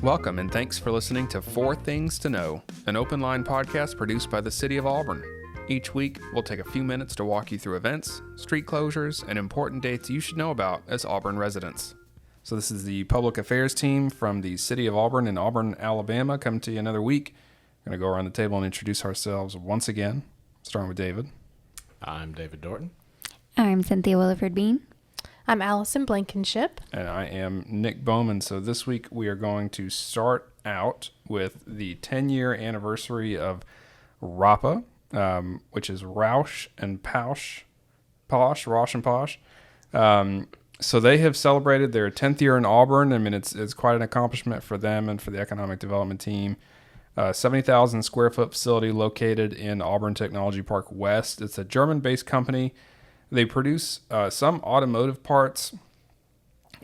Welcome and thanks for listening to Four Things to Know, an open line podcast produced by the City of Auburn. Each week, we'll take a few minutes to walk you through events, street closures, and important dates you should know about as Auburn residents. So this is the public affairs team from the City of Auburn in Auburn, Alabama, coming to you another week. We're going to go around the table and introduce ourselves once again, starting with David. I'm David Dorton. I'm Cynthia Williford Bean. I'm Allison Blankenship. And I am Nick Bowman. So this week we are going to start out with the 10-year anniversary of Rappa, which is Roush and Posh. So they have celebrated their 10th year in Auburn. I mean, it's quite an accomplishment for them and for the economic development team. 70,000 square foot facility located in Auburn Technology Park West. It's a German-based company. They produce some automotive parts.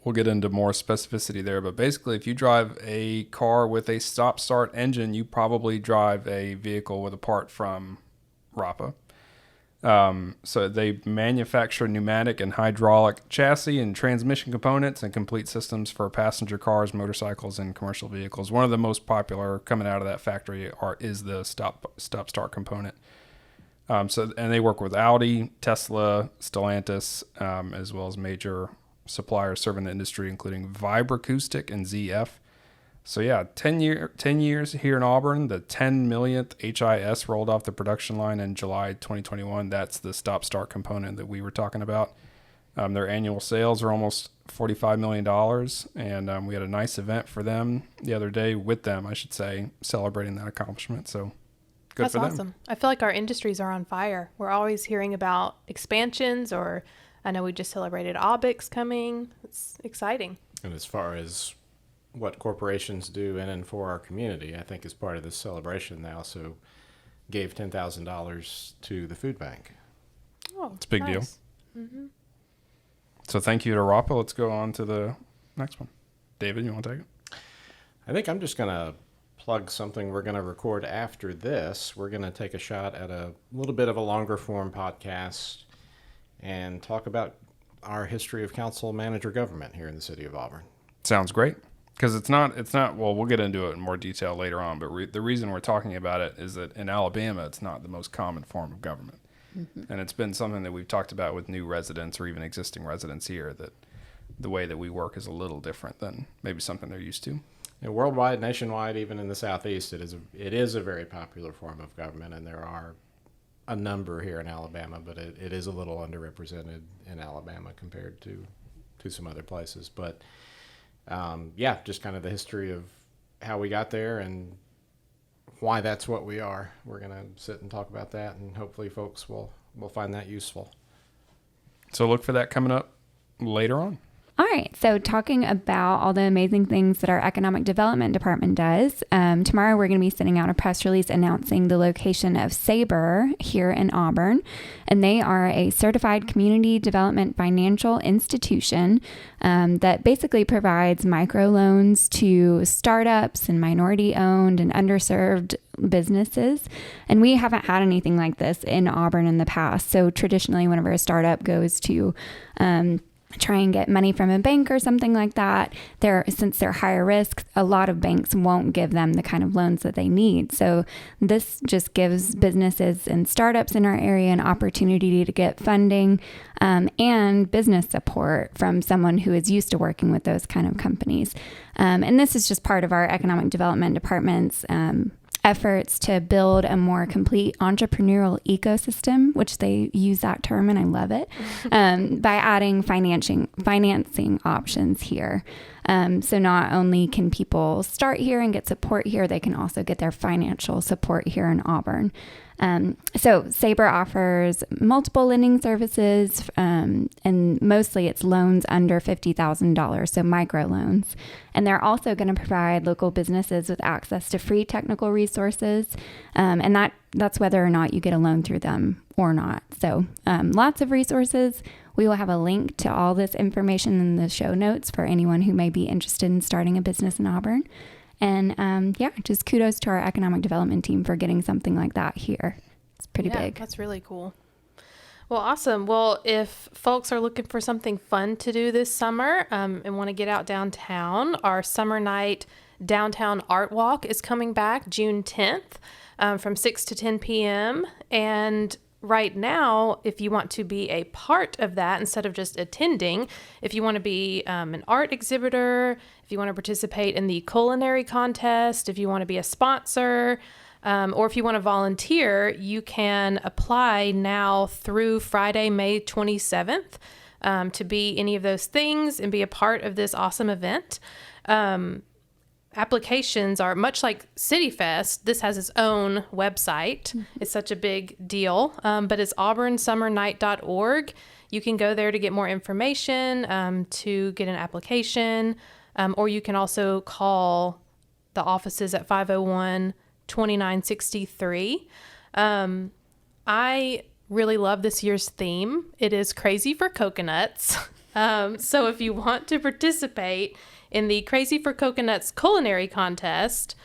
We'll get into more specificity there, but basically if you drive a car with a stop-start engine, you probably drive a vehicle with a part from Rappa. So they manufacture pneumatic and hydraulic chassis and transmission components and complete systems for passenger cars, motorcycles, and commercial vehicles. One of the most popular coming out of that factory is the stop-start component. And they work with Audi, Tesla, Stellantis, as well as major suppliers serving the industry, including Vibroacoustic and ZF. So yeah, 10 years here in Auburn. The 10 millionth HIS rolled off the production line in July 2021. That's the stop-start component that we were talking about. Their annual sales are almost $45 million, and we had a nice event for them the other day with them, I should say, celebrating that accomplishment. So good That's for them. awesome. I feel like our industries are on fire. We're always hearing about expansions, or I know we just celebrated Obix coming. It's exciting. And as far as what corporations do in and for our community, I think as part of this celebration, they also gave $10,000 to the food bank. Oh, it's a big nice. deal. Mm-hmm. So thank you to Rappa. Let's go on to the next one. David, you want to take it? I think I'm just going to plug something we're going to record after this. We're going to take a shot at a little bit of a longer form podcast and talk about our history of council manager government here in the city of Auburn. Sounds great. Because it's not, well, we'll get into it in more detail later on, but the reason we're talking about it is that in Alabama, it's not the most common form of government. Mm-hmm. And it's been something that we've talked about with new residents or even existing residents here, that the way that we work is a little different than maybe something they're used to. And worldwide, nationwide, even in the Southeast, it is a very popular form of government, and there are a number here in Alabama, but it is a little underrepresented in Alabama compared to some other places. But yeah, just kind of the history of how we got there and why that's what we are. We're going to sit and talk about that, and hopefully folks will find that useful. So look for that coming up later on. All right, so talking about all the amazing things that our economic development department does, tomorrow we're going to be sending out a press release announcing the location of Sabre here in Auburn, and they are a certified community development financial institution that basically provides microloans to startups and minority-owned and underserved businesses, and we haven't had anything like this in Auburn in the past. So traditionally, whenever a startup goes to try and get money from a bank or something like that, since they're higher risk, a lot of banks won't give them the kind of loans that they need. So this just gives businesses and startups in our area an opportunity to get funding and business support from someone who is used to working with those kind of companies. And this is just part of our economic development department's efforts to build a more complete entrepreneurial ecosystem, which they use that term and I love it, by adding financing options here. So not only can people start here and get support here, they can also get their financial support here in Auburn. So Sabre offers multiple lending services, and mostly it's loans under $50,000, so microloans. And they're also going to provide local businesses with access to free technical resources, and that's whether or not you get a loan through them or not. So lots of resources. We will have a link to all this information in the show notes for anyone who may be interested in starting a business in Auburn. And yeah, just kudos to our economic development team for getting something like that here. It's pretty big. That's really cool. Well, awesome. Well, if folks are looking for something fun to do this summer and want to get out downtown, our summer night Downtown Art Walk is coming back June 10th from 6 to 10 p.m. And right now, if you want to be a part of that instead of just attending, if you want to be an art exhibitor, if you want to participate in the culinary contest, if you want to be a sponsor, or if you want to volunteer, you can apply now through Friday, May 27th to be any of those things and be a part of this awesome event. Applications are much like City Fest. This has its own website. It's such a big deal, but it's auburnsummernight.org. You can go there to get more information, to get an application, or you can also call the offices at 501-2963. I really love this year's theme. It is Crazy for Coconuts. So if you want to participate in the Crazy for Coconuts culinary contest,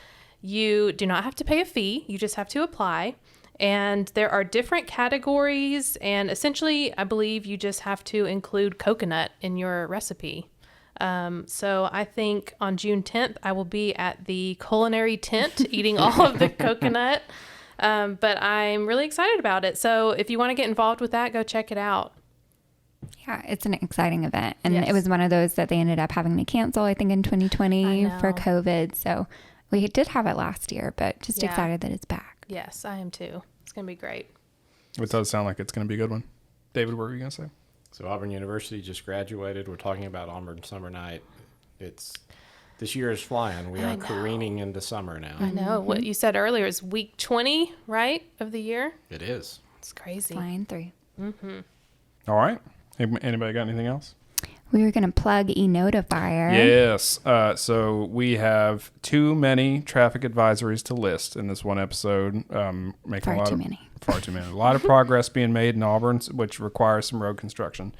you do not have to pay a fee. You just have to apply. And there are different categories. And essentially, I believe you just have to include coconut in your recipe. So I think on June 10th, I will be at the culinary tent eating all of the coconut. But I'm really excited about it. So if you want to get involved with that, go check it out. Yeah, it's an exciting event. And Yes. it was one of those that they ended up having to cancel, I think, in 2020 I for know. COVID. So we did have it last year, but just Yeah. excited that it's back. Yes, I am too. It's going to be great. It does sound like it's going to be a good one. David, what were you going to say? So Auburn University just graduated. We're talking about Auburn Summer Night. This year is flying. We I are know. careening into summer now. I know. What you said earlier is week 20, right, of the year? It is. It's crazy. Flying through. All right. Anybody got anything else? We were going to plug eNotifier. Yes. So we have too many traffic advisories to list in this one episode. Making Far too many. Far too many. A lot of progress being made in Auburn, which requires some road construction.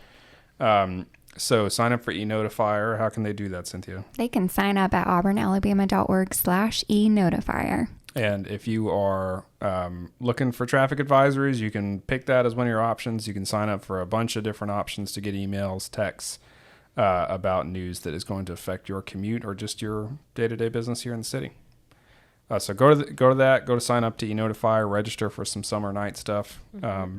So sign up for eNotifier. How can they do that, Cynthia? They can sign up at auburnalabama.org/eNotifier. And if you are looking for traffic advisories, you can pick that as one of your options. You can sign up for a bunch of different options to get emails, texts about news that is going to affect your commute or just your day-to-day business here in the city. So go to sign up to eNotifier, register for some summer night stuff,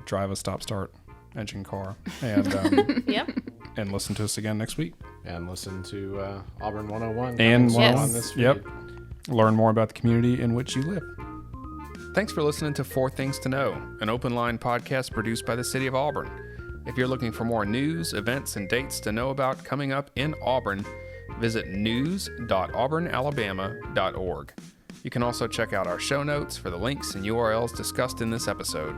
drive a stop-start engine car, and Yep. and listen to us again next week. And listen to Auburn 101. And coming soon 101. on this feed. Yep. Learn more about the community in which you live. Thanks for listening to Four Things to Know, an open line podcast produced by the City of Auburn. If you're looking for more news, events, and dates to know about coming up in Auburn, visit news.auburnalabama.org. You can also check out our show notes for the links and URLs discussed in this episode.